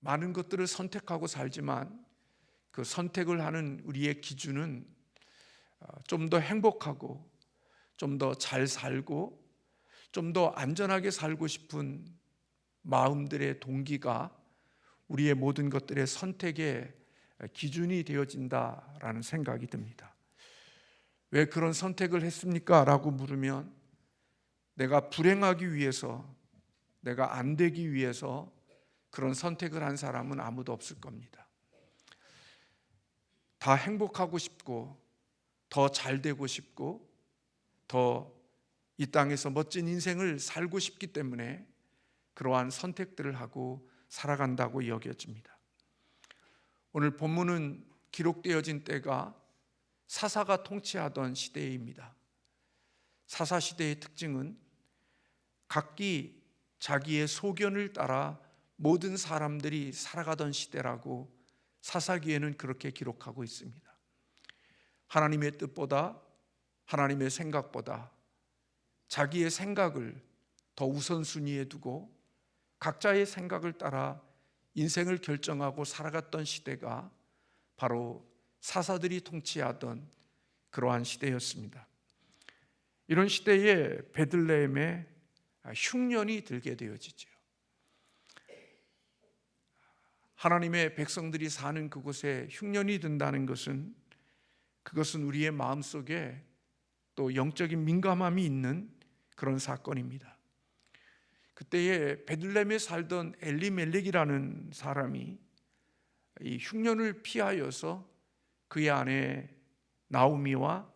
많은 것들을 선택하고 살지만 그 선택을 하는 우리의 기준은 좀 더 행복하고 좀 더 잘 살고 좀 더 안전하게 살고 싶은 마음들의 동기가 우리의 모든 것들의 선택의 기준이 되어진다라는 생각이 듭니다. 왜 그런 선택을 했습니까? 라고 물으면 내가 불행하기 위해서, 내가 안 되기 위해서 그런 선택을 한 사람은 아무도 없을 겁니다. 다 행복하고 싶고 더 잘 되고 싶고 더 이 땅에서 멋진 인생을 살고 싶기 때문에 그러한 선택들을 하고 살아간다고 여겨집니다. 오늘 본문은 기록되어진 때가 사사가 통치하던 시대입니다. 사사 시대의 특징은 각기 자기의 소견을 따라 모든 사람들이 살아가던 시대라고 사사기에는 그렇게 기록하고 있습니다. 하나님의 뜻보다, 하나님의 생각보다 자기의 생각을 더 우선순위에 두고 각자의 생각을 따라 인생을 결정하고 살아갔던 시대가 바로 사사들이 통치하던 그러한 시대였습니다. 이런 시대에 베들레헴에 흉년이 들게 되어지죠. 하나님의 백성들이 사는 그곳에 흉년이 든다는 것은 그것은 우리의 마음속에 또 영적인 민감함이 있는 그런 사건입니다. 그때에 베들레헴에 살던 엘리멜렉이라는 사람이 이 흉년을 피하여서 그의 아내 나오미와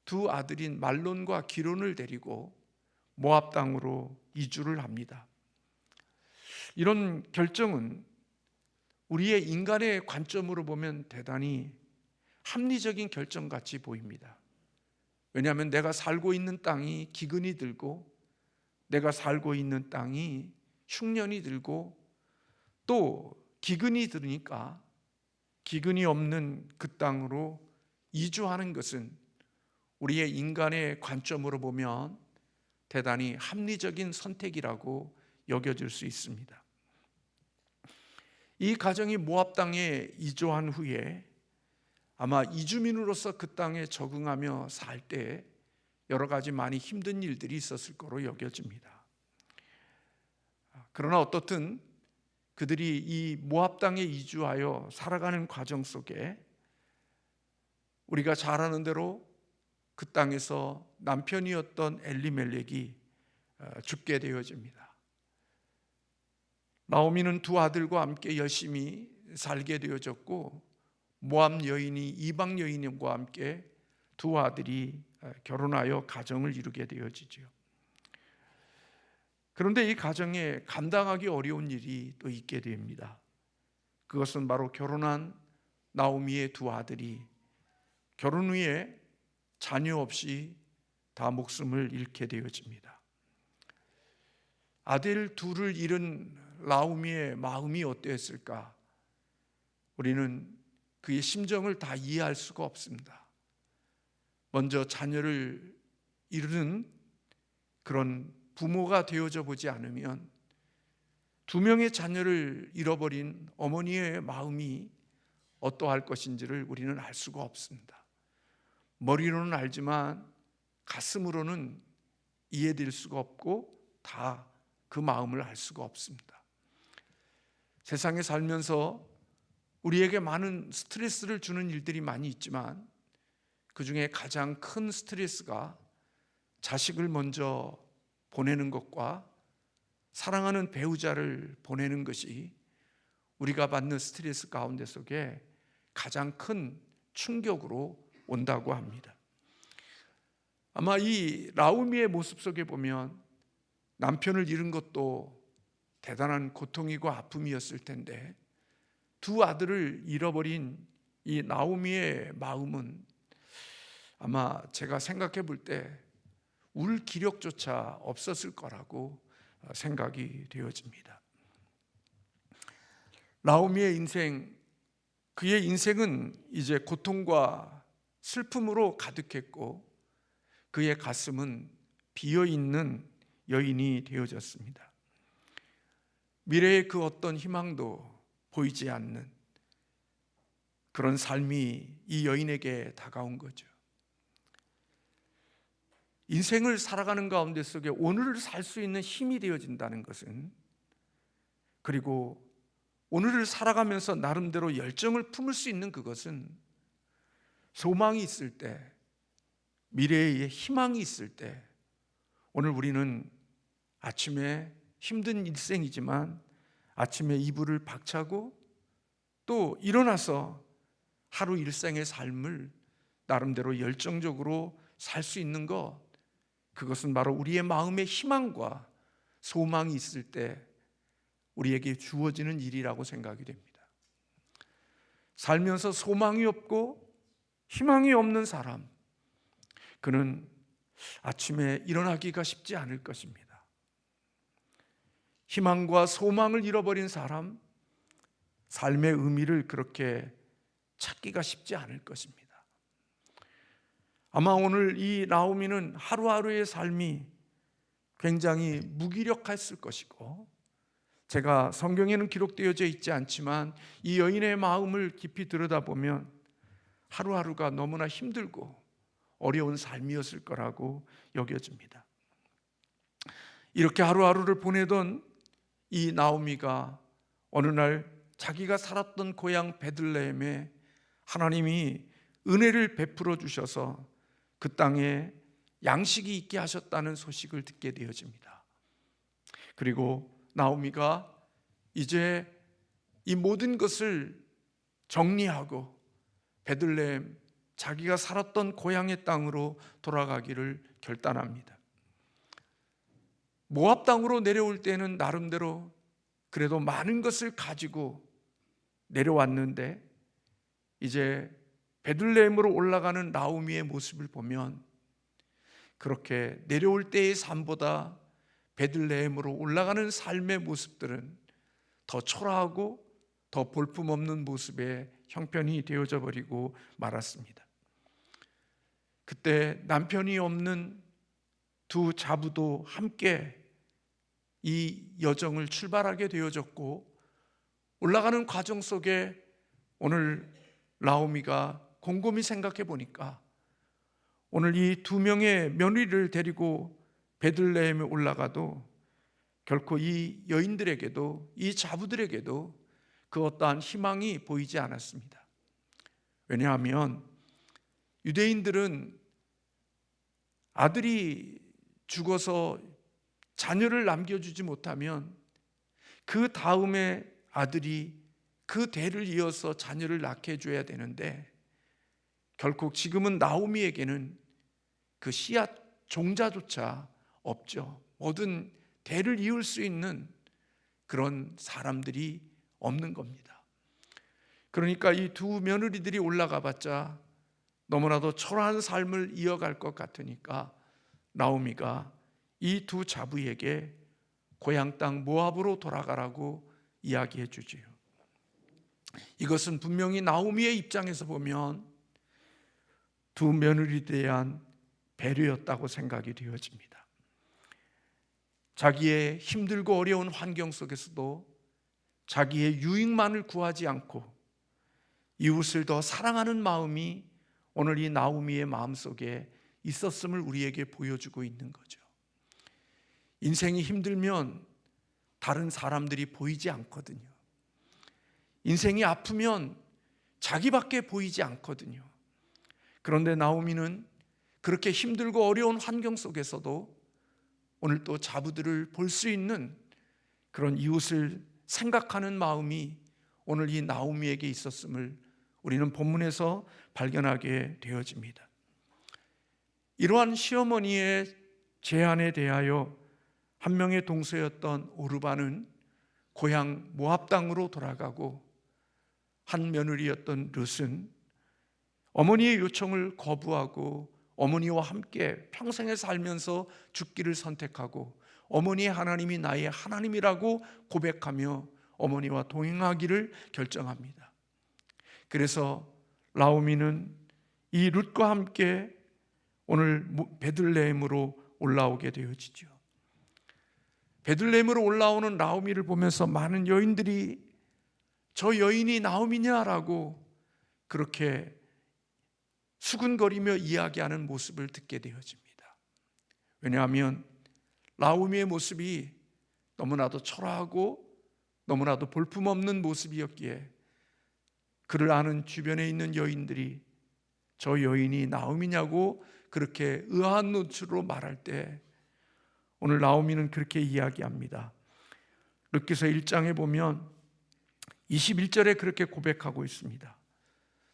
두 아들인 말론과 기론을 데리고 모압 땅으로 이주를 합니다. 이런 결정은 우리의 인간의 관점으로 보면 대단히 합리적인 결정같이 보입니다. 왜냐하면 내가 살고 있는 땅이 기근이 들고 내가 살고 있는 땅이 흉년이 들고 또 기근이 들으니까 기근이 없는 그 땅으로 이주하는 것은 우리의 인간의 관점으로 보면 대단히 합리적인 선택이라고 여겨질 수 있습니다. 이 가정이 모압 땅에 이주한 후에 아마 이주민으로서 그 땅에 적응하며 살 때 여러 가지 많이 힘든 일들이 있었을 거로 여겨집니다. 그러나 어떻든 그들이 이 모압 땅에 이주하여 살아가는 과정 속에 우리가 잘 아는 대로 그 땅에서 남편이었던 엘리멜렉이 죽게 되어집니다. 나오미는 두 아들과 함께 열심히 살게 되어졌고 모압 여인이 이방 여인과 함께 두 아들이 결혼하여 가정을 이루게 되어지죠. 그런데 이 가정에 감당하기 어려운 일이 또 있게 됩니다. 그것은 바로 결혼한 나오미의 두 아들이 결혼 후에 자녀 없이 다 목숨을 잃게 되어집니다. 아들 둘을 잃은 나오미의 마음이 어땠을까? 우리는 그의 심정을 다 이해할 수가 없습니다. 먼저 자녀를 잃은 그런 부모가 되어져 보지 않으면 두 명의 자녀를 잃어버린 어머니의 마음이 어떠할 것인지를 우리는 알 수가 없습니다. 머리로는 알지만 가슴으로는 이해될 수가 없고 다 그 마음을 알 수가 없습니다. 세상에 살면서 우리에게 많은 스트레스를 주는 일들이 많이 있지만 그 중에 가장 큰 스트레스가 자식을 먼저 보내는 것과 사랑하는 배우자를 보내는 것이 우리가 받는 스트레스 가운데 속에 가장 큰 충격으로 온다고 합니다. 아마 이 나오미의 모습 속에 보면 남편을 잃은 것도 대단한 고통이고 아픔이었을 텐데 두 아들을 잃어버린 이 나오미의 마음은 아마 제가 생각해 볼 때 울 기력조차 없었을 거라고 생각이 되어집니다. 나오미의 인생, 그의 인생은 이제 고통과 슬픔으로 가득했고 그의 가슴은 비어있는 여인이 되어졌습니다. 미래의 그 어떤 희망도 보이지 않는 그런 삶이 이 여인에게 다가온 거죠. 인생을 살아가는 가운데 속에 오늘을 살 수 있는 힘이 되어진다는 것은, 그리고 오늘을 살아가면서 나름대로 열정을 품을 수 있는 그것은 소망이 있을 때, 미래에 희망이 있을 때, 오늘 우리는 아침에 힘든 일생이지만 아침에 이불을 박차고 또 일어나서 하루 일생의 삶을 나름대로 열정적으로 살 수 있는 것, 그것은 바로 우리의 마음의 희망과 소망이 있을 때 우리에게 주어지는 일이라고 생각이 됩니다. 살면서 소망이 없고 희망이 없는 사람, 그는 아침에 일어나기가 쉽지 않을 것입니다. 희망과 소망을 잃어버린 사람, 삶의 의미를 그렇게 찾기가 쉽지 않을 것입니다. 아마 오늘 이 나오미는 하루하루의 삶이 굉장히 무기력했을 것이고, 제가 성경에는 기록되어져 있지 않지만 이 여인의 마음을 깊이 들여다보면 하루하루가 너무나 힘들고 어려운 삶이었을 거라고 여겨집니다. 이렇게 하루하루를 보내던 이 나오미가 어느 날 자기가 살았던 고향 베들레헴에 하나님이 은혜를 베풀어 주셔서 그 땅에 양식이 있게 하셨다는 소식을 듣게 되어집니다. 그리고 나오미가 이제 이 모든 것을 정리하고 베들레헴, 자기가 살았던 고향의 땅으로 돌아가기를 결단합니다. 모압 땅으로 내려올 때는 나름대로 그래도 많은 것을 가지고 내려왔는데, 이제 베들레헴으로 올라가는 나오미의 모습을 보면 그렇게 내려올 때의 삶보다 베들레헴으로 올라가는 삶의 모습들은 더 초라하고 더 볼품없는 모습의 형편이 되어져 버리고 말았습니다. 그때 남편이 없는 두 자부도 함께 이 여정을 출발하게 되어졌고, 올라가는 과정 속에 오늘 나오미가 곰곰이 생각해 보니까 오늘 이 두 명의 며느리를 데리고 베들레헴에 올라가도 결코 이 여인들에게도, 이 자부들에게도 그 어떠한 희망이 보이지 않았습니다. 왜냐하면 유대인들은 아들이 죽어서 자녀를 남겨주지 못하면 그 다음에 아들이 그 대를 이어서 자녀를 낳게 해줘야 되는데, 결국 지금은 나오미에게는 그 씨앗 종자조차 없죠. 모든 대를 이을 수 있는 그런 사람들이 없는 겁니다. 그러니까 이 두 며느리들이 올라가 봤자 너무나도 초라한 삶을 이어갈 것 같으니까 나오미가 이 두 자부에게 고향 땅 모압으로 돌아가라고 이야기해 주지요. 이것은 분명히 나오미의 입장에서 보면 두 며느리에 대한 배려였다고 생각이 되어집니다. 자기의 힘들고 어려운 환경 속에서도 자기의 유익만을 구하지 않고 이웃을 더 사랑하는 마음이 오늘 이 나오미의 마음속에 있었음을 우리에게 보여주고 있는 거죠. 인생이 힘들면 다른 사람들이 보이지 않거든요. 인생이 아프면 자기밖에 보이지 않거든요. 그런데 나오미는 그렇게 힘들고 어려운 환경 속에서도 오늘 또 자부들을 볼 수 있는 그런 이웃을 생각하는 마음이 오늘 이 나오미에게 있었음을 우리는 본문에서 발견하게 되어집니다. 이러한 시어머니의 제안에 대하여 한 명의 동서였던 오르바는 고향 모압 땅으로 돌아가고, 한 며느리였던 룻은 어머니의 요청을 거부하고 어머니와 함께 평생을 살면서 죽기를 선택하고 어머니의 하나님이 나의 하나님이라고 고백하며 어머니와 동행하기를 결정합니다. 그래서 나오미는 이 룻과 함께 오늘 베들레헴으로 올라오게 되어지죠. 베들레헴으로 올라오는 나오미를 보면서 많은 여인들이 저 여인이 나오미냐라고 그렇게 수군거리며 이야기하는 모습을 듣게 되어집니다. 왜냐하면 나오미의 모습이 너무나도 초라하고 너무나도 볼품없는 모습이었기에 그를 아는 주변에 있는 여인들이 저 여인이 나오미냐고 그렇게 의아한 눈초리로 말할 때 오늘 나오미는 그렇게 이야기합니다. 룻기서 1장에 보면 21절에 그렇게 고백하고 있습니다.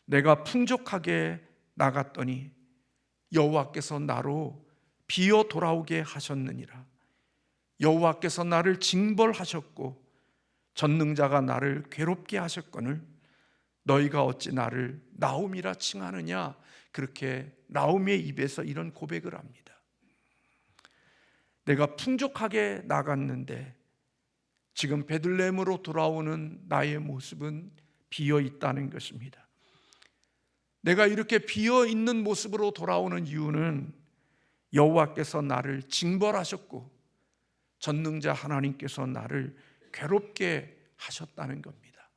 내가 풍족하게 나갔더니 여호와께서 나로 비어 돌아오게 하셨느니라. 여호와께서 나를 징벌하셨고 전능자가 나를 괴롭게 하셨거늘 너희가 어찌 나를 나오미라 칭하느냐. 그렇게 나오미의 입에서 이런 고백을 합니다. 내가 풍족하게 나갔는데 지금 베들레헴으로 돌아오는 나의 모습은 비어 있다는 것입니다. 내가 이렇게 비어 있는 모습으로 돌아오는 이유는 여호와께서 나를 징벌하셨고 전능자 하나님께서 나를 괴롭게 하셨다는 겁니다.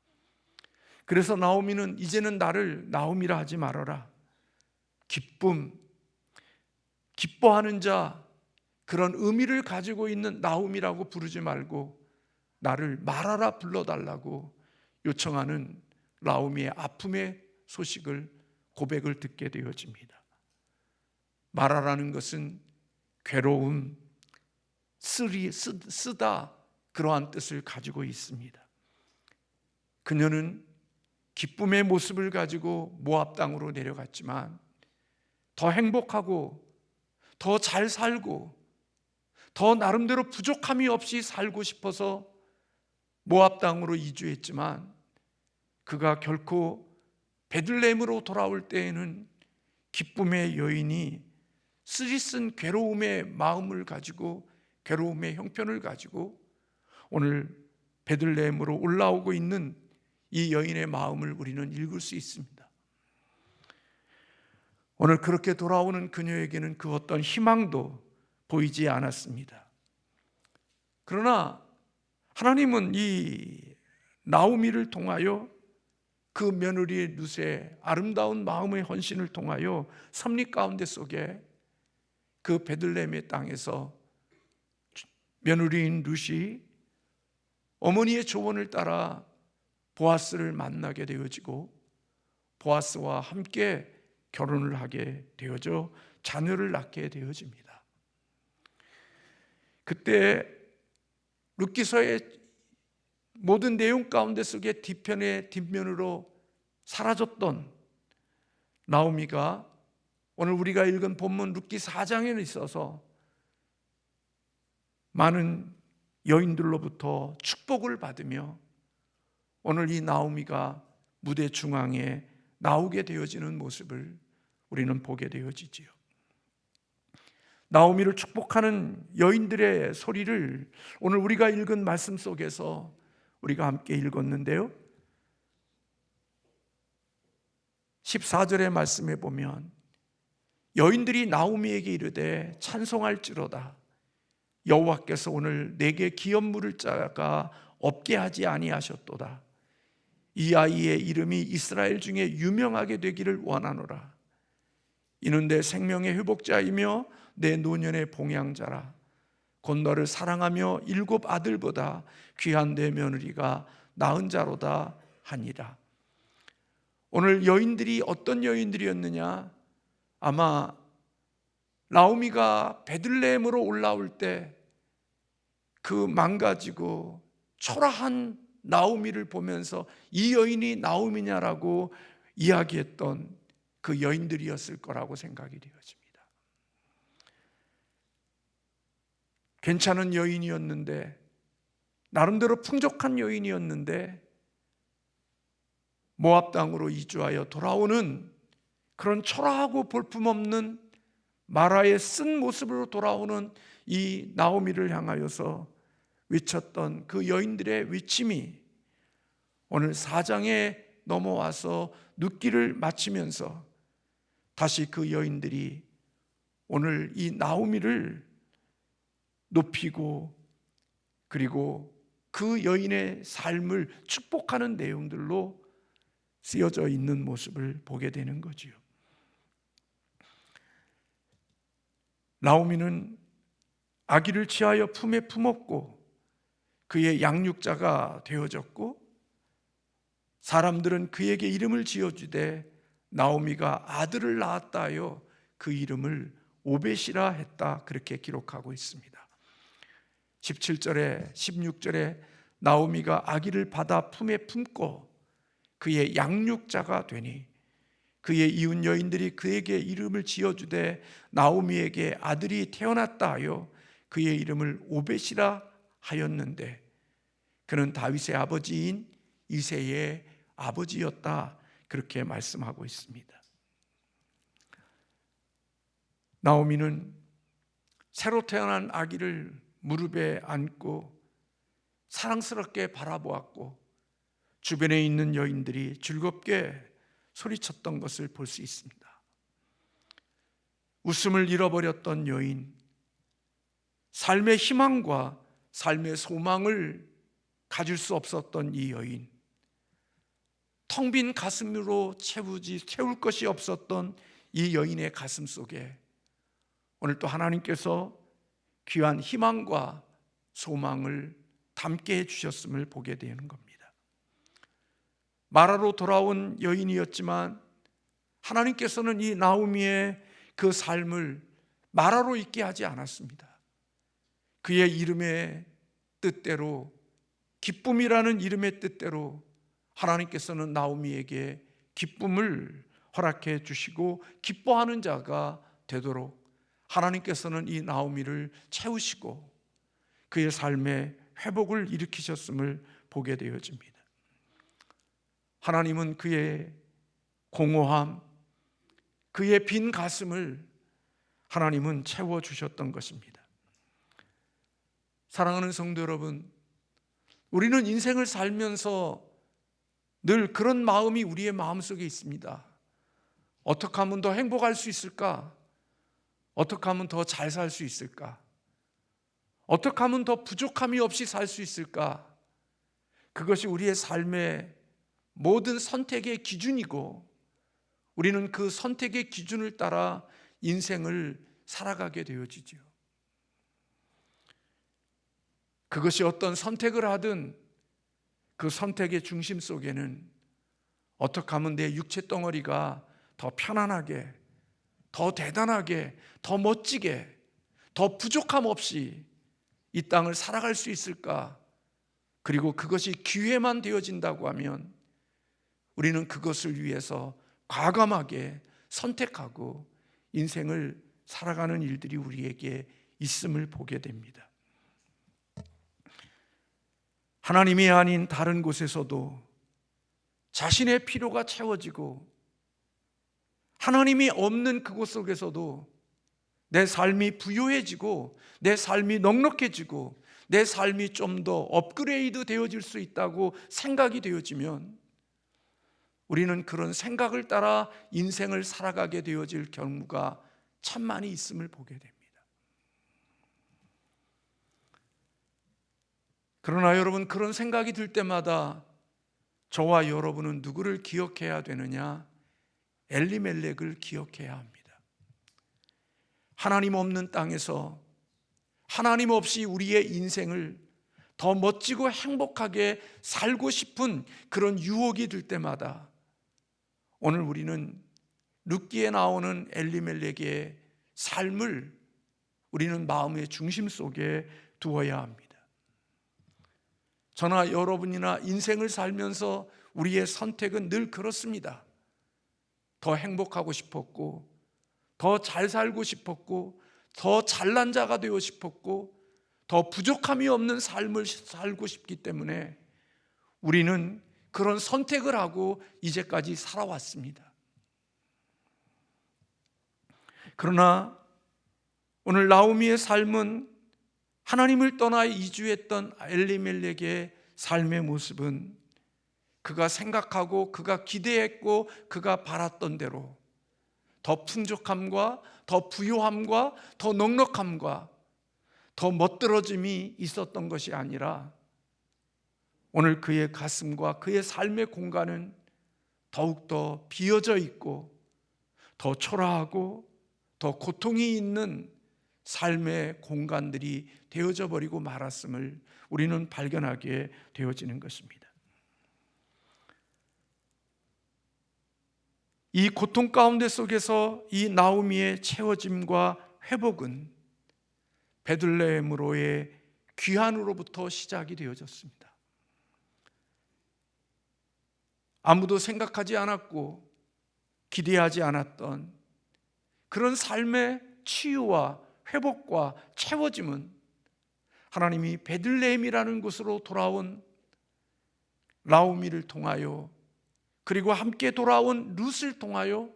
그래서 나오미는 이제는 나를 나오미라 하지 말아라. 기뻐하는 자, 그런 의미를 가지고 있는 나오미라고 부르지 말고 나를 마라라 불러달라고 요청하는 나오미의 아픔의 소식을 고백을 듣게 되어집니다. 마라라는 것은 괴로움, 쓰다 그러한 뜻을 가지고 있습니다. 그녀는 기쁨의 모습을 가지고 모압 땅으로 내려갔지만 더 행복하고 더 잘 살고 더 나름대로 부족함이 없이 살고 싶어서 모압 땅으로 이주했지만 그가 결코 베들레헴으로 돌아올 때에는 기쁨의 여인이 쓰리쓴 괴로움의 마음을 가지고 괴로움의 형편을 가지고 오늘 베들레헴으로 올라오고 있는 이 여인의 마음을 우리는 읽을 수 있습니다. 오늘 그렇게 돌아오는 그녀에게는 그 어떤 희망도 보이지 않았습니다. 그러나 하나님은 이 나오미를 통하여 그 며느리 룻의 아름다운 마음의 헌신을 통하여 섭리 가운데 속에 그 베들레헴의 땅에서 며느리인 룻이 어머니의 조언을 따라 보아스를 만나게 되어지고 보아스와 함께 결혼을 하게 되어져 자녀를 낳게 되어집니다. 그때 룻기서의 모든 내용 가운데 속에 뒤편의 뒷면으로 사라졌던 나오미가 오늘 우리가 읽은 본문 룻기 4장에 있어서 많은 여인들로부터 축복을 받으며 오늘 이 나오미가 무대 중앙에 나오게 되어지는 모습을 우리는 보게 되어지지요. 나오미를 축복하는 여인들의 소리를 오늘 우리가 읽은 말씀 속에서 우리가 함께 읽었는데요, 14절의 말씀에 보면 여인들이 나오미에게 이르되 찬송할지로다. 여호와께서 오늘 내게 기업 물을 자가 없게 하지 아니하셨도다. 이 아이의 이름이 이스라엘 중에 유명하게 되기를 원하노라. 이는 내 생명의 회복자이며 내 노년의 봉양자라. 곧 너를 사랑하며 7 아들보다 귀한 내 며느리가 낳은 자로다 하니라. 오늘 여인들이 어떤 여인들이었느냐? 아마 나오미가 베들레헴으로 올라올 때 그 망가지고 초라한 나오미를 보면서 이 여인이 나오미냐라고 이야기했던 그 여인들이었을 거라고 생각이 되어집니다. 괜찮은 여인이었는데, 나름대로 풍족한 여인이었는데 모압 땅으로 이주하여 돌아오는 그런 초라하고 볼품없는 마라의 쓴 모습으로 돌아오는 이 나오미를 향하여서 외쳤던 그 여인들의 외침이 오늘 4장에 넘어와서 룻기를 마치면서 다시 그 여인들이 오늘 이 나오미를 높이고 그리고 그 여인의 삶을 축복하는 내용들로 쓰여져 있는 모습을 보게 되는 거지요. 나오미는 아기를 취하여 품에 품었고 그의 양육자가 되어졌고, 사람들은 그에게 이름을 지어주되 나오미가 아들을 낳았다 하여 그 이름을 오벳이라 했다, 그렇게 기록하고 있습니다. 17절에 16절에 나오미가 아기를 받아 품에 품고 그의 양육자가 되니 그의 이웃 여인들이 그에게 이름을 지어주되 나오미에게 아들이 태어났다 하여 그의 이름을 오벳이라 하였는데 그는 다윗의 아버지인 이새의 아버지였다, 그렇게 말씀하고 있습니다. 나오미는 새로 태어난 아기를 무릎에 안고 사랑스럽게 바라보았고 주변에 있는 여인들이 즐겁게 소리쳤던 것을 볼 수 있습니다. 웃음을 잃어버렸던 여인, 삶의 희망과 삶의 소망을 가질 수 없었던 이 여인, 텅 빈 가슴으로 채울 것이 없었던 이 여인의 가슴 속에 오늘 또 하나님께서 귀한 희망과 소망을 담게 해주셨음을 보게 되는 겁니다. 마라로 돌아온 여인이었지만 하나님께서는 이 나오미의 그 삶을 마라로 있게 하지 않았습니다. 그의 이름의 뜻대로, 기쁨이라는 이름의 뜻대로 하나님께서는 나오미에게 기쁨을 허락해 주시고 기뻐하는 자가 되도록 하나님께서는 이 나오미를 채우시고 그의 삶에 회복을 일으키셨음을 보게 되어집니다. 하나님은 그의 공허함, 그의 빈 가슴을 하나님은 채워주셨던 것입니다. 사랑하는 성도 여러분, 우리는 인생을 살면서 늘 그런 마음이 우리의 마음속에 있습니다. 어떻게 하면 더 행복할 수 있을까? 어떻게 하면 더 잘 살 수 있을까? 어떻게 하면 더 부족함이 없이 살 수 있을까? 그것이 우리의 삶의 모든 선택의 기준이고 우리는 그 선택의 기준을 따라 인생을 살아가게 되어지죠. 그것이 어떤 선택을 하든 그 선택의 중심 속에는 어떻게 하면 내 육체 덩어리가 더 편안하게, 더 대단하게, 더 멋지게, 더 부족함 없이 이 땅을 살아갈 수 있을까? 그리고 그것이 기회만 되어진다고 하면 우리는 그것을 위해서 과감하게 선택하고 인생을 살아가는 일들이 우리에게 있음을 보게 됩니다. 하나님이 아닌 다른 곳에서도 자신의 필요가 채워지고 하나님이 없는 그곳 속에서도 내 삶이 부유해지고 내 삶이 넉넉해지고 내 삶이 좀 더 업그레이드 되어질 수 있다고 생각이 되어지면 우리는 그런 생각을 따라 인생을 살아가게 되어질 경우가 참 많이 있음을 보게 됩니다. 그러나 여러분, 그런 생각이 들 때마다 저와 여러분은 누구를 기억해야 되느냐? 엘리멜렉을 기억해야 합니다. 하나님 없는 땅에서 하나님 없이 우리의 인생을 더 멋지고 행복하게 살고 싶은 그런 유혹이 들 때마다 오늘 우리는 룻기에 나오는 엘리멜렉의 삶을 우리는 마음의 중심 속에 두어야 합니다. 저나 여러분이나 인생을 살면서 우리의 선택은 늘 그렇습니다. 더 행복하고 싶었고, 더 잘 살고 싶었고, 더 잘난 자가 되고 싶었고, 더 부족함이 없는 삶을 살고 싶기 때문에 우리는 그런 선택을 하고 이제까지 살아왔습니다. 그러나 오늘 나오미의 삶은 하나님을 떠나 이주했던 엘리멜렉의 삶의 모습은 그가 생각하고 그가 기대했고 그가 바랐던 대로 더 풍족함과 더 부유함과 더 넉넉함과 더 멋들어짐이 있었던 것이 아니라 오늘 그의 가슴과 그의 삶의 공간은 더욱더 비어져 있고 더 초라하고 더 고통이 있는 삶의 공간들이 되어져 버리고 말았음을 우리는 발견하게 되어지는 것입니다. 이 고통 가운데 속에서 이 나오미의 채워짐과 회복은 베들레헴으로의 귀환으로부터 시작이 되어졌습니다. 아무도 생각하지 않았고 기대하지 않았던 그런 삶의 치유와 회복과 채워짐은 하나님이 베들레헴이라는 곳으로 돌아온 나오미를 통하여, 그리고 함께 돌아온 룻을 통하여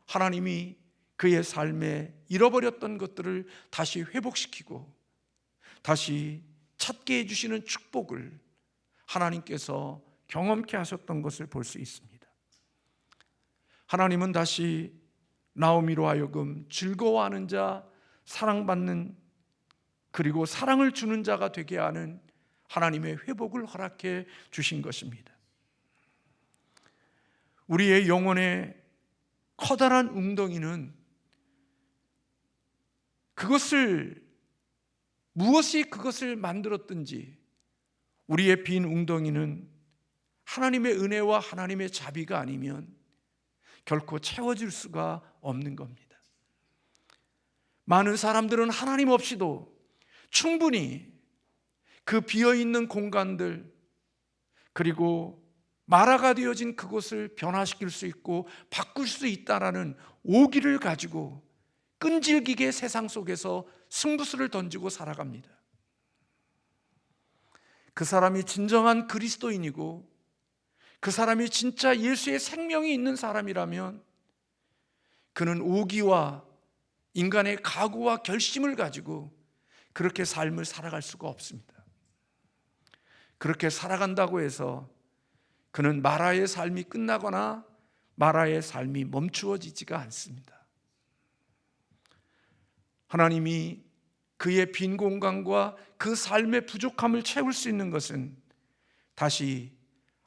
하나님이 그의 삶에 잃어버렸던 것들을 다시 회복시키고 다시 찾게 해주시는 축복을 하나님께서 경험케 하셨던 것을 볼 수 있습니다. 하나님은 다시 나오미로 하여금 즐거워하는 자, 사랑받는, 그리고 사랑을 주는 자가 되게 하는 하나님의 회복을 허락해 주신 것입니다. 우리의 영혼의 커다란 웅덩이는 무엇이 그것을 만들었든지 우리의 빈 웅덩이는 하나님의 은혜와 하나님의 자비가 아니면 결코 채워질 수가 없는 겁니다. 많은 사람들은 하나님 없이도 충분히 그 비어있는 공간들, 그리고 마라가 되어진 그곳을 변화시킬 수 있고 바꿀 수 있다라는 오기를 가지고 끈질기게 세상 속에서 승부수를 던지고 살아갑니다. 그 사람이 진정한 그리스도인이고 그 사람이 진짜 예수의 생명이 있는 사람이라면 그는 오기와 인간의 각오와 결심을 가지고 그렇게 삶을 살아갈 수가 없습니다. 그렇게 살아간다고 해서 그는 마라의 삶이 끝나거나 마라의 삶이 멈추어지지가 않습니다. 하나님이 그의 빈 공간과 그 삶의 부족함을 채울 수 있는 것은 다시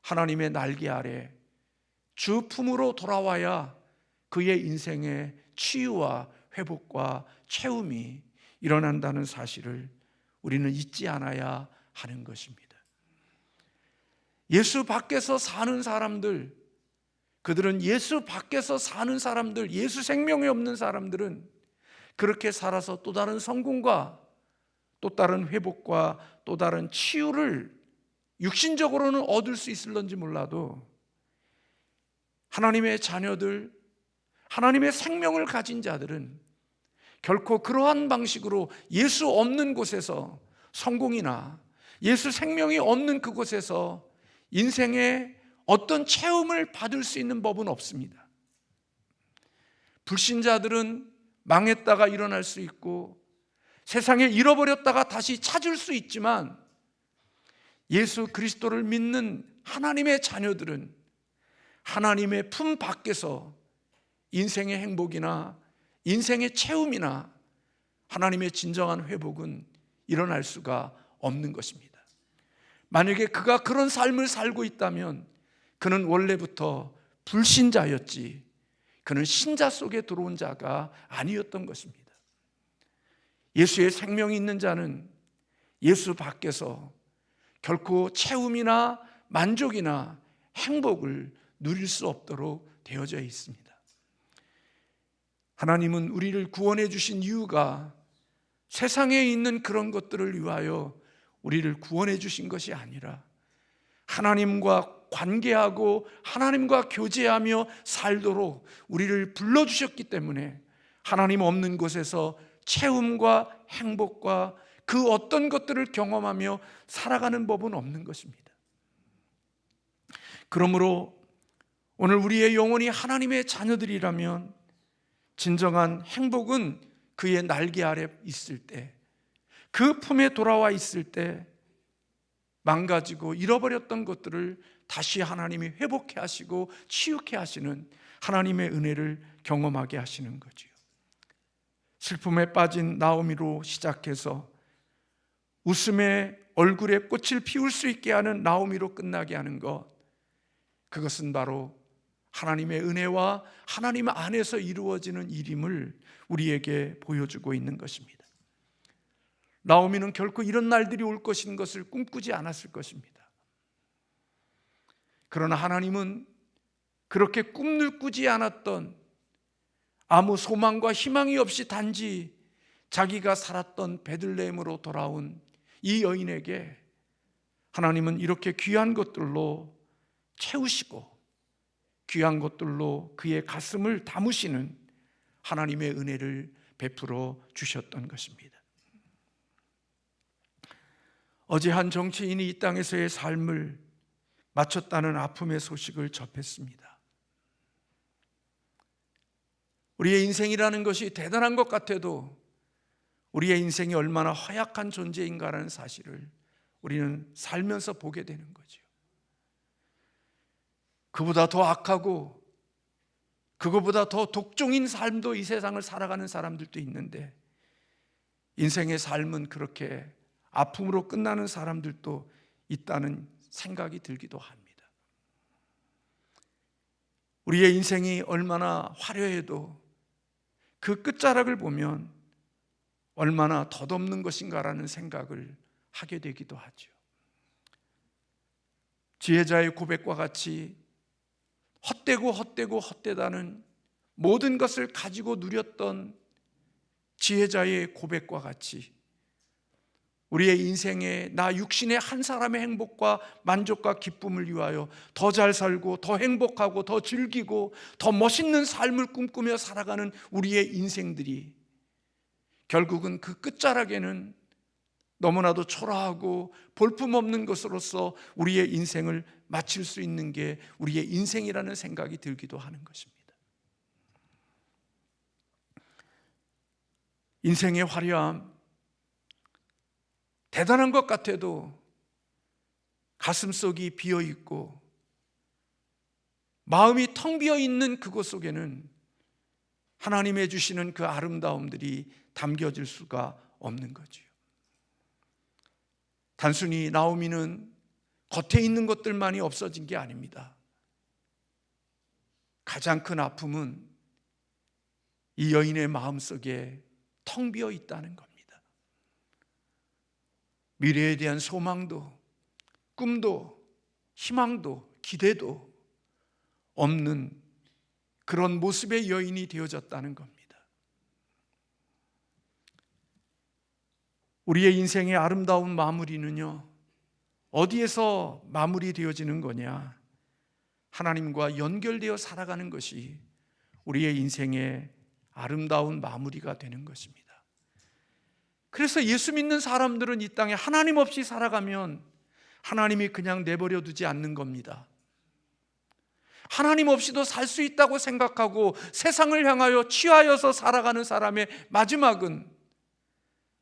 하나님의 날개 아래 주 품으로 돌아와야 그의 인생의 치유와 회복과 채움이 일어난다는 사실을 우리는 잊지 않아야 하는 것입니다. 예수 밖에서 사는 사람들, 그들은 예수 밖에서 사는 사람들, 예수 생명이 없는 사람들은 그렇게 살아서 또 다른 성공과 또 다른 회복과 또 다른 치유를 육신적으로는 얻을 수 있을런지 몰라도 하나님의 자녀들, 하나님의 생명을 가진 자들은 결코 그러한 방식으로 예수 없는 곳에서 성공이나 예수 생명이 없는 그곳에서 인생의 어떤 체험을 받을 수 있는 법은 없습니다. 불신자들은 망했다가 일어날 수 있고 세상에 잃어버렸다가 다시 찾을 수 있지만 예수 그리스도를 믿는 하나님의 자녀들은 하나님의 품 밖에서 인생의 행복이나 인생의 체험이나 하나님의 진정한 회복은 일어날 수가 없는 것입니다. 만약에 그가 그런 삶을 살고 있다면 그는 원래부터 불신자였지 그는 신자 속에 들어온 자가 아니었던 것입니다. 예수의 생명이 있는 자는 예수 밖에서 결코 채움이나 만족이나 행복을 누릴 수 없도록 되어져 있습니다. 하나님은 우리를 구원해 주신 이유가 세상에 있는 그런 것들을 위하여 우리를 구원해 주신 것이 아니라 하나님과 관계하고 하나님과 교제하며 살도록 우리를 불러주셨기 때문에 하나님 없는 곳에서 채움과 행복과 그 어떤 것들을 경험하며 살아가는 법은 없는 것입니다. 그러므로 오늘 우리의 영혼이 하나님의 자녀들이라면 진정한 행복은 그의 날개 아래 있을 때, 그 품에 돌아와 있을 때 망가지고 잃어버렸던 것들을 다시 하나님이 회복해 하시고 치유케 하시는 하나님의 은혜를 경험하게 하시는 거지요. 슬픔에 빠진 나오미로 시작해서 웃음의 얼굴에 꽃을 피울 수 있게 하는 나오미로 끝나게 하는 것, 그것은 바로 하나님의 은혜와 하나님 안에서 이루어지는 일임을 우리에게 보여주고 있는 것입니다. 나오미는 결코 이런 날들이 올 것인 것을 꿈꾸지 않았을 것입니다. 그러나 하나님은 그렇게 꿈을 꾸지 않았던, 아무 소망과 희망이 없이 단지 자기가 살았던 베들레헴으로 돌아온 이 여인에게 하나님은 이렇게 귀한 것들로 채우시고 귀한 것들로 그의 가슴을 담으시는 하나님의 은혜를 베풀어 주셨던 것입니다. 어제 한 정치인이 이 땅에서의 삶을 마쳤다는 아픔의 소식을 접했습니다. 우리의 인생이라는 것이 대단한 것 같아도 우리의 인생이 얼마나 허약한 존재인가라는 사실을 우리는 살면서 보게 되는 거죠. 그보다 더 악하고 그거보다 더 독종인 삶도 이 세상을 살아가는 사람들도 있는데, 인생의 삶은 그렇게 아픔으로 끝나는 사람들도 있다는 생각이 들기도 합니다. 우리의 인생이 얼마나 화려해도 그 끝자락을 보면 얼마나 덧없는 것인가라는 생각을 하게 되기도 하죠. 지혜자의 고백과 같이 헛되다는 모든 것을 가지고 누렸던 지혜자의 고백과 같이 우리의 인생에 나 육신의 한 사람의 행복과 만족과 기쁨을 위하여 더 잘 살고 더 행복하고 더 즐기고 더 멋있는 삶을 꿈꾸며 살아가는 우리의 인생들이 결국은 그 끝자락에는 너무나도 초라하고 볼품없는 것으로서 우리의 인생을 마칠 수 있는 게 우리의 인생이라는 생각이 들기도 하는 것입니다. 인생의 화려함, 대단한 것 같아도 가슴속이 비어있고 마음이 텅 비어있는 그곳 속에는 하나님의 주시는 그 아름다움들이 담겨질 수가 없는 거지요. 단순히 나오미는 겉에 있는 것들만이 없어진 게 아닙니다. 가장 큰 아픔은 이 여인의 마음속에 텅 비어 있다는 겁니다. 미래에 대한 소망도 꿈도 희망도 기대도 없는 그런 모습의 여인이 되어졌다는 겁니다. 우리의 인생의 아름다운 마무리는요, 어디에서 마무리되어지는 거냐? 하나님과 연결되어 살아가는 것이 우리의 인생의 아름다운 마무리가 되는 것입니다. 그래서 예수 믿는 사람들은 이 땅에 하나님 없이 살아가면 하나님이 그냥 내버려 두지 않는 겁니다. 하나님 없이도 살 수 있다고 생각하고 세상을 향하여 취하여서 살아가는 사람의 마지막은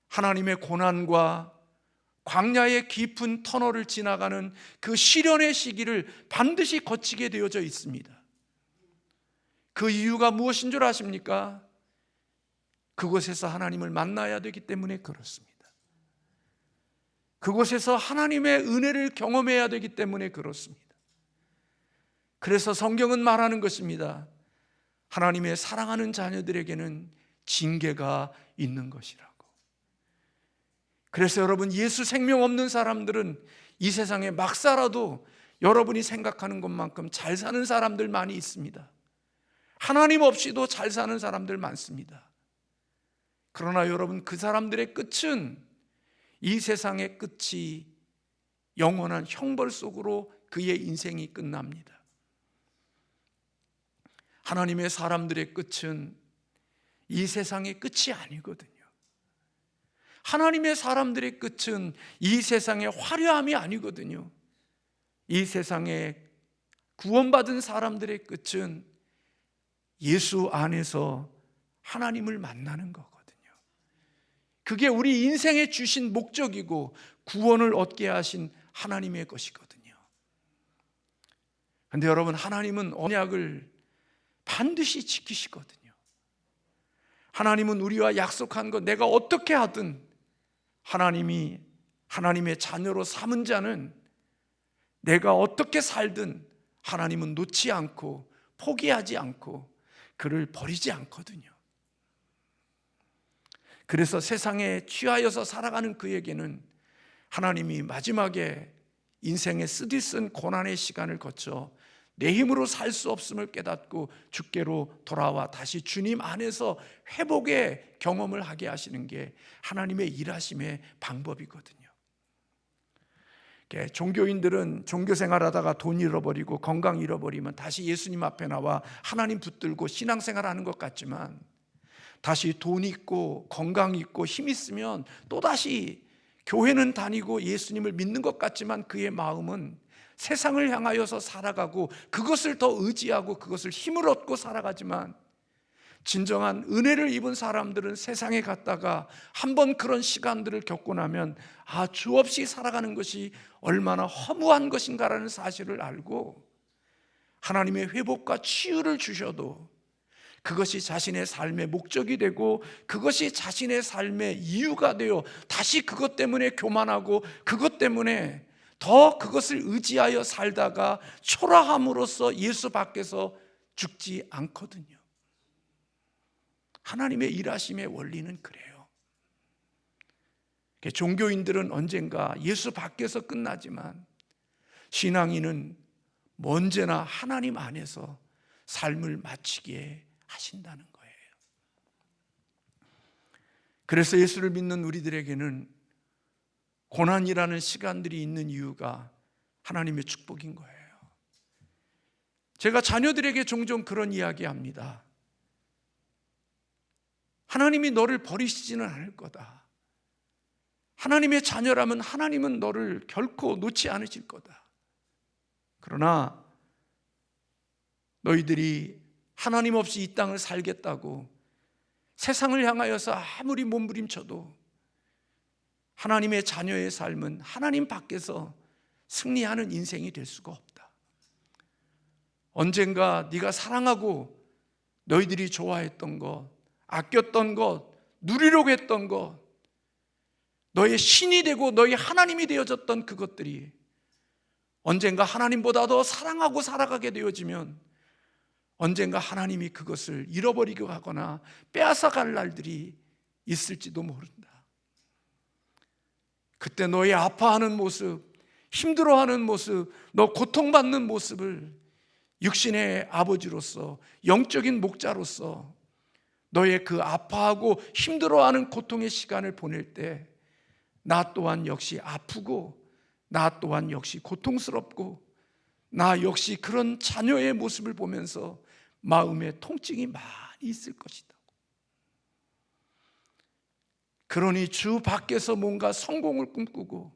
하나님의 고난과 광야의 깊은 터널을 지나가는 그 시련의 시기를 반드시 거치게 되어져 있습니다. 그 이유가 무엇인 줄 아십니까? 그곳에서 하나님을 만나야 되기 때문에 그렇습니다. 그곳에서 하나님의 은혜를 경험해야 되기 때문에 그렇습니다. 그래서 성경은 말하는 것입니다. 하나님의 사랑하는 자녀들에게는 징계가 있는 것이라고. 그래서 여러분, 예수 생명 없는 사람들은 이 세상에 막 살아도 여러분이 생각하는 것만큼 잘 사는 사람들 많이 있습니다. 하나님 없이도 잘 사는 사람들 많습니다. 그러나 여러분, 그 사람들의 끝은 이 세상의 끝이 영원한 형벌 속으로 그의 인생이 끝납니다. 하나님의 사람들의 끝은 이 세상의 끝이 아니거든요. 하나님의 사람들의 끝은 이 세상의 화려함이 아니거든요. 이 세상에 구원받은 사람들의 끝은 예수 안에서 하나님을 만나는 거거든요. 그게 우리 인생에 주신 목적이고 구원을 얻게 하신 하나님의 것이거든요. 그런데 여러분, 하나님은 언약을 반드시 지키시거든요. 하나님은 우리와 약속한 것, 내가 어떻게 하든 하나님이 하나님의 자녀로 삼은 자는 내가 어떻게 살든 하나님은 놓지 않고 포기하지 않고 그를 버리지 않거든요. 그래서 세상에 취하여서 살아가는 그에게는 하나님이 마지막에 인생의 쓰디쓴 고난의 시간을 거쳐 내 힘으로 살 수 없음을 깨닫고 주께로 돌아와 다시 주님 안에서 회복의 경험을 하게 하시는 게 하나님의 일하심의 방법이거든요. 종교인들은 종교 생활하다가 돈 잃어버리고 건강 잃어버리면 다시 예수님 앞에 나와 하나님 붙들고 신앙생활하는 것 같지만, 다시 돈 있고 건강 있고 힘 있으면 또다시 교회는 다니고 예수님을 믿는 것 같지만 그의 마음은 세상을 향하여서 살아가고 그것을 더 의지하고 그것을 힘을 얻고 살아가지만, 진정한 은혜를 입은 사람들은 세상에 갔다가 한번 그런 시간들을 겪고 나면 주 없이 살아가는 것이 얼마나 허무한 것인가라는 사실을 알고 하나님의 회복과 치유를 주셔도 그것이 자신의 삶의 목적이 되고 그것이 자신의 삶의 이유가 되어 다시 그것 때문에 교만하고 그것 때문에 더 그것을 의지하여 살다가 초라함으로써 예수 밖에서 죽지 않거든요. 하나님의 일하심의 원리는 그래요. 종교인들은 언젠가 예수 밖에서 끝나지만 신앙인은 언제나 하나님 안에서 삶을 마치게 하신다는 거예요. 그래서 예수를 믿는 우리들에게는 고난이라는 시간들이 있는 이유가 하나님의 축복인 거예요. 제가 자녀들에게 종종 그런 이야기 합니다. 하나님이 너를 버리시지는 않을 거다. 하나님의 자녀라면 하나님은 너를 결코 놓지 않으실 거다. 그러나 너희들이 하나님 없이 이 땅을 살겠다고 세상을 향하여서 아무리 몸부림쳐도 하나님의 자녀의 삶은 하나님 밖에서 승리하는 인생이 될 수가 없다. 언젠가 네가 사랑하고 너희들이 좋아했던 것, 아꼈던 것, 누리려고 했던 것, 너의 신이 되고 너의 하나님이 되어졌던 그것들이 언젠가 하나님보다 더 사랑하고 살아가게 되어지면 언젠가 하나님이 그것을 잃어버리고 하거나 빼앗아갈 날들이 있을지도 모른다. 그때 너의 아파하는 모습, 힘들어하는 모습, 너 고통받는 모습을 육신의 아버지로서, 영적인 목자로서 너의 그 아파하고 힘들어하는 고통의 시간을 보낼 때 나 또한 역시 아프고 나 또한 역시 고통스럽고 나 역시 그런 자녀의 모습을 보면서 마음에 통증이 많이 있을 것이다. 그러니 주 밖에서 뭔가 성공을 꿈꾸고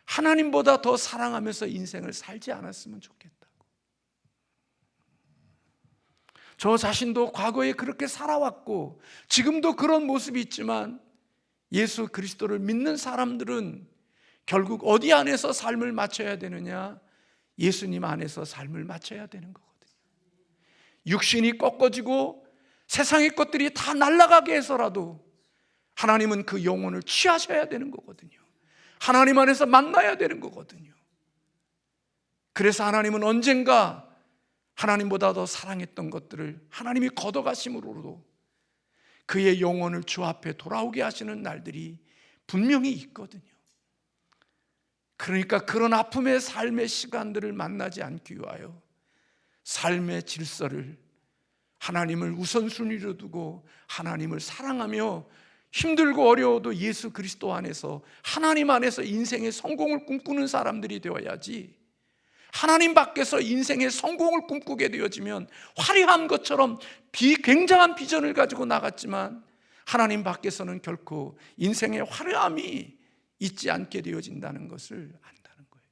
하나님보다 더 사랑하면서 인생을 살지 않았으면 좋겠다고. 저 자신도 과거에 그렇게 살아왔고 지금도 그런 모습이 있지만 예수 그리스도를 믿는 사람들은 결국 어디 안에서 삶을 마쳐야 되느냐? 예수님 안에서 삶을 마쳐야 되는 거거든요. 육신이 꺾어지고 세상의 것들이 다 날아가게 해서라도 하나님은 그 영혼을 취하셔야 되는 거거든요. 하나님 안에서 만나야 되는 거거든요. 그래서 하나님은 언젠가 하나님보다 더 사랑했던 것들을 하나님이 걷어가심으로도 그의 영혼을 주 앞에 돌아오게 하시는 날들이 분명히 있거든요. 그러니까 그런 아픔의 삶의 시간들을 만나지 않기 위하여 삶의 질서를 하나님을 우선순위로 두고 하나님을 사랑하며 힘들고 어려워도 예수 그리스도 안에서 하나님 안에서 인생의 성공을 꿈꾸는 사람들이 되어야지, 하나님 밖에서 인생의 성공을 꿈꾸게 되어지면 화려한 것처럼 굉장한 비전을 가지고 나갔지만 하나님 밖에서는 결코 인생의 화려함이 있지 않게 되어진다는 것을 안다는 거예요.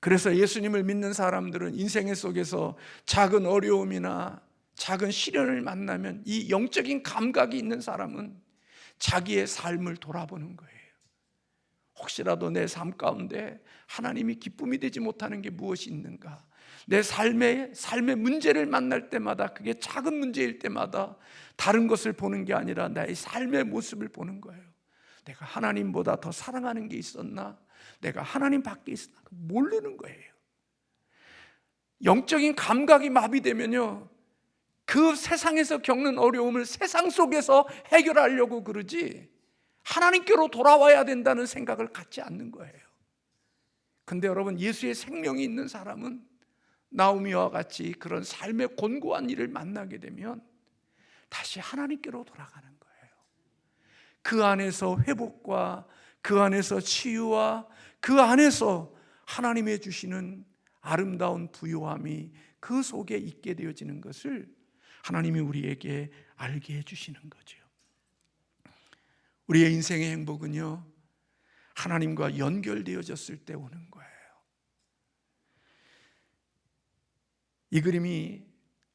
그래서 예수님을 믿는 사람들은 인생의 속에서 작은 어려움이나 작은 시련을 만나면 이 영적인 감각이 있는 사람은 자기의 삶을 돌아보는 거예요. 혹시라도 내 삶 가운데 하나님이 기쁨이 되지 못하는 게 무엇이 있는가? 내 삶의 문제를 만날 때마다, 그게 작은 문제일 때마다 다른 것을 보는 게 아니라 나의 삶의 모습을 보는 거예요. 내가 하나님보다 더 사랑하는 게 있었나? 내가 하나님 밖에 있었나? 모르는 거예요. 영적인 감각이 마비되면요, 그 세상에서 겪는 어려움을 세상 속에서 해결하려고 그러지 하나님께로 돌아와야 된다는 생각을 갖지 않는 거예요. 근데 여러분, 예수의 생명이 있는 사람은 나오미와 같이 그런 삶의 곤고한 일을 만나게 되면 다시 하나님께로 돌아가는 거예요. 그 안에서 회복과 그 안에서 치유와 그 안에서 하나님의 주시는 아름다운 부요함이 그 속에 있게 되어지는 것을 하나님이 우리에게 알게 해주시는 거죠. 우리의 인생의 행복은요, 하나님과 연결되어졌을 때 오는 거예요. 이 그림이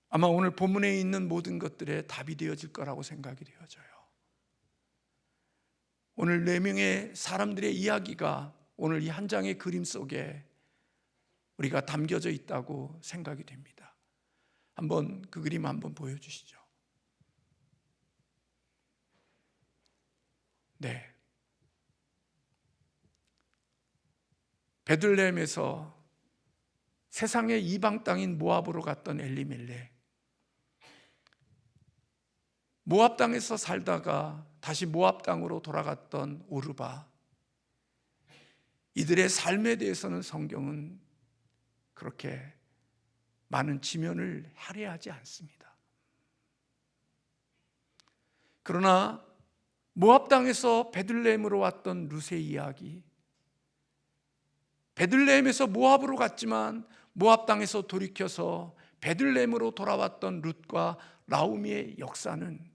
아마 오늘 본문에 있는 모든 것들의 답이 되어질 거라고 생각이 되어져요. 오늘 4명의 사람들의 이야기가 오늘 이 한 장의 그림 속에 우리가 담겨져 있다고 생각이 됩니다. 한번 그 그림 한번 보여주시죠. 네. 베들레헴에서 세상의 이방 땅인 모압으로 갔던 엘리멜렉, 모압 땅에서 살다가 다시 모압 땅으로 돌아갔던 오르바, 이들의 삶에 대해서는 성경은 그렇게 많은 지면을 할애하지 않습니다. 그러나 모압 땅에서 베들레헴으로 왔던 룻의 이야기, 베들레헴에서 모압으로 갔지만 모압 땅에서 돌이켜서 베들레헴으로 돌아왔던 룻과 나오미의 역사는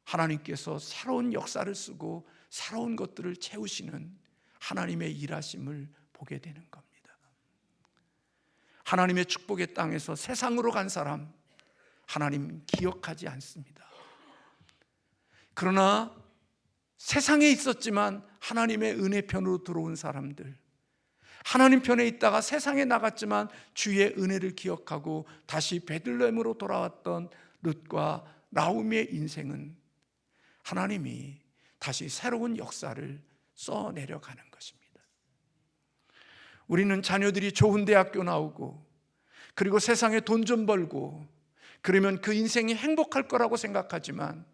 하나님께서 새로운 역사를 쓰고 새로운 것들을 채우시는 하나님의 일하심을 보게 되는 겁니다. 하나님의 축복의 땅에서 세상으로 간 사람, 하나님 기억하지 않습니다. 그러나 세상에 있었지만 하나님의 은혜 편으로 들어온 사람들, 하나님 편에 있다가 세상에 나갔지만 주의 은혜를 기억하고 다시 베들레헴으로 돌아왔던 룻과 나오미의 인생은 하나님이 다시 새로운 역사를 써내려가는 것입니다. 우리는 자녀들이 좋은 대학교 나오고 그리고 세상에 돈 좀 벌고 그러면 그 인생이 행복할 거라고 생각하지만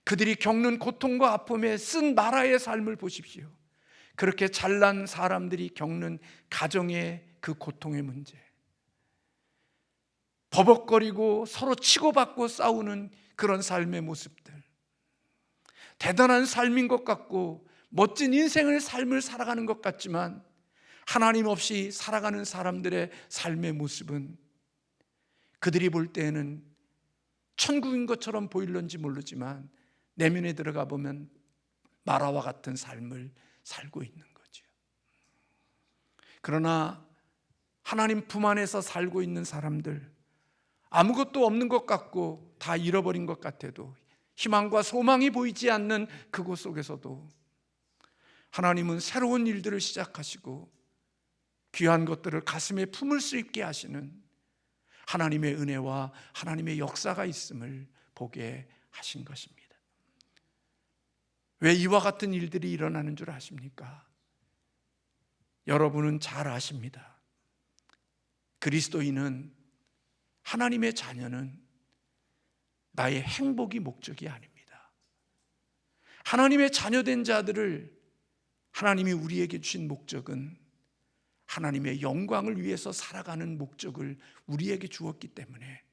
그들이 겪는 고통과 아픔에 쓴 나라의 삶을 보십시오. 그렇게 잘난 사람들이 겪는 가정의 그 고통의 문제, 버벅거리고 서로 치고받고 싸우는 그런 삶의 모습들, 대단한 삶인 것 같고 멋진 인생을 삶을 살아가는 것 같지만 하나님 없이 살아가는 사람들의 삶의 모습은 그들이 볼 때에는 천국인 것처럼 보일런지 모르지만 내면에 들어가 보면 마라와 같은 삶을 살고 있는 거죠. 그러나 하나님 품 안에서 살고 있는 사람들, 아무것도 없는 것 같고 다 잃어버린 것 같아도 희망과 소망이 보이지 않는 그곳 속에서도 하나님은 새로운 일들을 시작하시고 귀한 것들을 가슴에 품을 수 있게 하시는 하나님의 은혜와 하나님의 역사가 있음을 보게 하신 것입니다. 왜 이와 같은 일들이 일어나는 줄 아십니까? 여러분은 잘 아십니다. 그리스도인은, 하나님의 자녀는 나의 행복이 목적이 아닙니다. 하나님의 자녀된 자들을 하나님이 우리에게 주신 목적은 하나님의 영광을 위해서 살아가는 목적을 우리에게 주었기 때문에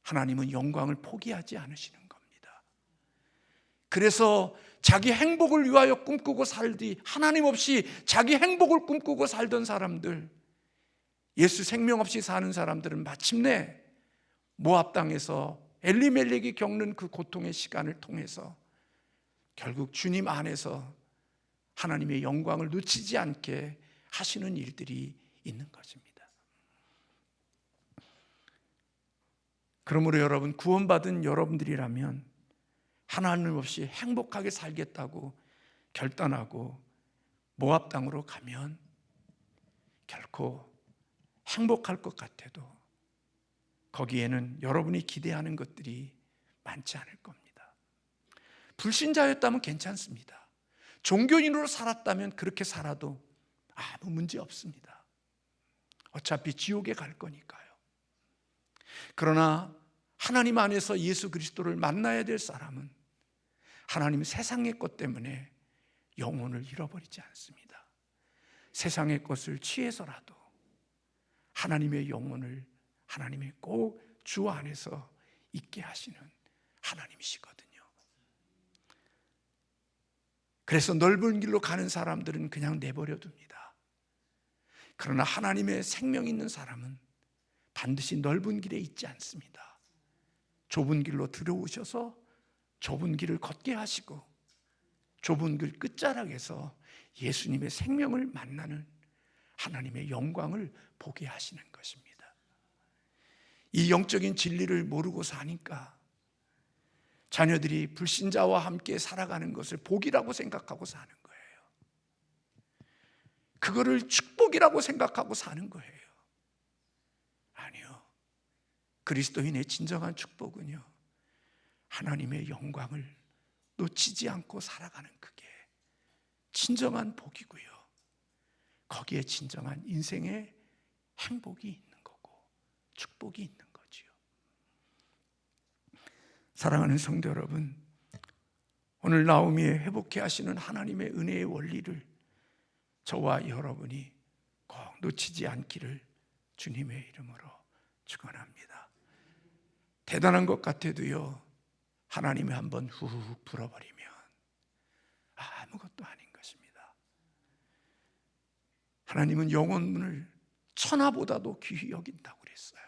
하나님은 영광을 포기하지 않으시는 겁니다. 그래서 자기 행복을 위하여 꿈꾸고 살디, 하나님 없이 자기 행복을 꿈꾸고 살던 사람들, 예수 생명 없이 사는 사람들은 마침내 모압 땅에서 엘리멜렉이 겪는 그 고통의 시간을 통해서 결국 주님 안에서 하나님의 영광을 놓치지 않게 하시는 일들이 있는 것입니다. 그러므로 여러분, 구원받은 여러분들이라면 하나님 없이 행복하게 살겠다고 결단하고 모압 땅으로 가면 결코 행복할 것 같아도 거기에는 여러분이 기대하는 것들이 많지 않을 겁니다. 불신자였다면 괜찮습니다. 종교인으로 살았다면 그렇게 살아도 아무 문제 없습니다. 어차피 지옥에 갈 거니까요. 그러나 하나님 안에서 예수 그리스도를 만나야 될 사람은 하나님 세상의 것 때문에 영혼을 잃어버리지 않습니다. 세상의 것을 취해서라도 하나님의 영혼을 하나님이 꼭 주 안에서 있게 하시는 하나님이시거든요. 그래서 넓은 길로 가는 사람들은 그냥 내버려 둡니다. 그러나 하나님의 생명 있는 사람은 반드시 넓은 길에 있지 않습니다. 좁은 길로 들어오셔서 좁은 길을 걷게 하시고 좁은 길 끝자락에서 예수님의 생명을 만나는 하나님의 영광을 보게 하시는 것입니다. 이 영적인 진리를 모르고 사니까 자녀들이 불신자와 함께 살아가는 것을 복이라고 생각하고 사는 거예요. 그거를 축복이라고 생각하고 사는 거예요. 아니요. 그리스도인의 진정한 축복은요, 하나님의 영광을 놓치지 않고 살아가는 그게 진정한 복이고요, 거기에 진정한 인생의 행복이 있는 거고 축복이 있는 거지요. 사랑하는 성도 여러분, 오늘 나오미에 회복해 하시는 하나님의 은혜의 원리를 저와 여러분이 꼭 놓치지 않기를 주님의 이름으로 축원합니다. 대단한 것 같아도요, 하나님이 한번 훅 불어버리면 아무것도 아닌 것입니다. 하나님은 영혼을 천하보다도 귀히 여긴다고 그랬어요.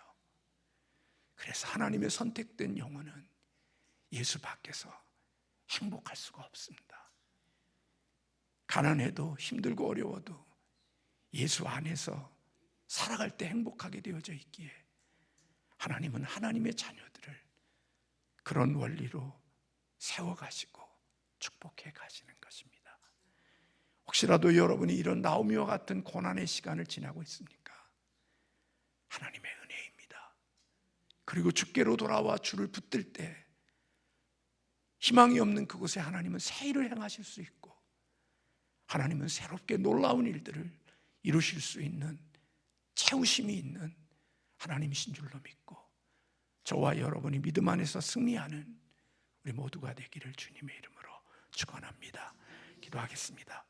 그래서 하나님의 선택된 영혼은 예수 밖에서 행복할 수가 없습니다. 가난해도 힘들고 어려워도 예수 안에서 살아갈 때 행복하게 되어져 있기에 하나님은 하나님의 자녀들을 그런 원리로 세워가시고 축복해 가시는 것입니다. 혹시라도 여러분이 이런 나오미와 같은 고난의 시간을 지나고 있습니까? 하나님의 은혜입니다. 그리고 주께로 돌아와 주를 붙들 때 희망이 없는 그곳에 하나님은 새 일을 행하실 수 있고 하나님은 새롭게 놀라운 일들을 이루실 수 있는 채우심이 있는 하나님이신 줄로 믿고 저와 여러분이 믿음 안에서 승리하는 우리 모두가 되기를 주님의 이름으로 축원합니다. 기도하겠습니다.